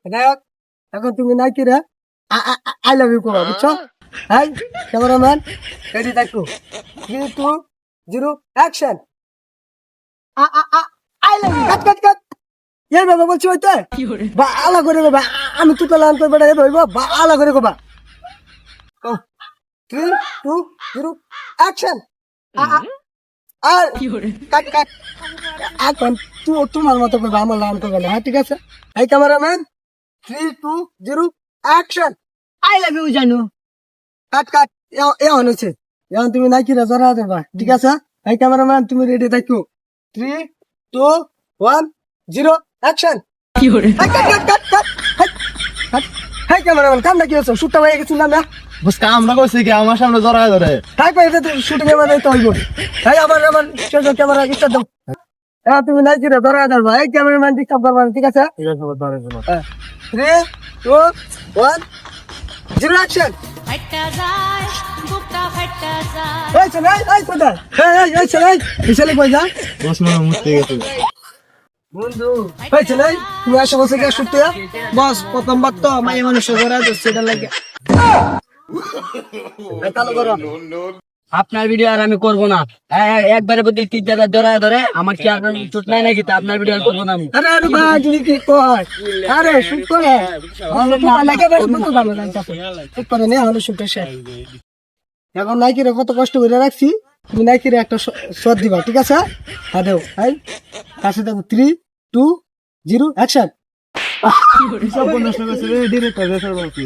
দেখ এখন তুমি নাকি রে আই লাভ ইউ করো বুঝছো হাই ক্যামেরাম্যান রেডি থাকো 3 2 0 অ্যাকশন আই লাভ ইউ কাট কাট কাট এই বাবা বলছি হইতে বা আলা করে বাবা আমি তো লান করে বেটা হইবো বা আলা করে বাবা 3 2 0 অ্যাকশন আর কাট কাট এখন তোমার মতো করবে আমার লান করবে না হ্যাঁ ঠিক আছে এই cameraman 3 2 0 action I love you জানু কাট কাট এখন হচ্ছে এখন তুমি নাকি জরা দেবা ঠিক আছে এই ক্যামেরাম্যান তুমি রেডি থাকো 3 2 1 0 অ্যাকশন কাট কাট কাট কাট কাট এই ক্যামেরাম্যান কাম নাকি হচ্ছে শুটটা হয়ে গেছিল না বস কাম না করছে কি আমার সামনে জড়ায় ধরে তাই পাই এটা শুটিং এর মধ্যে তো হইব এই আমার ক্যামেরা স্টার্ট দাও এখন তুমি নাকি জরা দেবা এই ক্যামেরাম্যান ডিস্টার্ব করবা না, ঠিক আছে ঠিক আছে ধরে ধরে 3 2 1 0 অ্যাকশন फट्टा जाय बुक्का फट्टा जाय এই চল এই কোদা এই চল এই চলে কই যা বস মনে মুতে গেছে বন্ধু এই চল তুমি আসো বসে কে শুটতে বস প্রথমবার তো মাই মানুষ জরা দিচ্ছে এটা লাগে কালো করো আপনার ভিডিও আর আমি করবো না একবারে প্রতি 3 জায়গা জড়ায় ধরে আমার কি আর চোট নাই নাকি তা আপনার ভিডিও আর করবো না আমি আরে আরে ভাই তুমি কি কই আরে শুট করে ভালো লাগে তো ভালো লাগছে ঠিক করে নে হলো শুটে শেষ এখন নাইকি রে কত কষ্ট করে রাখছি তুমি নাইকি রে একটা শট দিবা ঠিক আছে হ্যাঁ দেও এই কাছে দাও 3 2 0 অ্যাকশন সব নষ্ট করছে রে ডিরেক্টর রেসার বলছি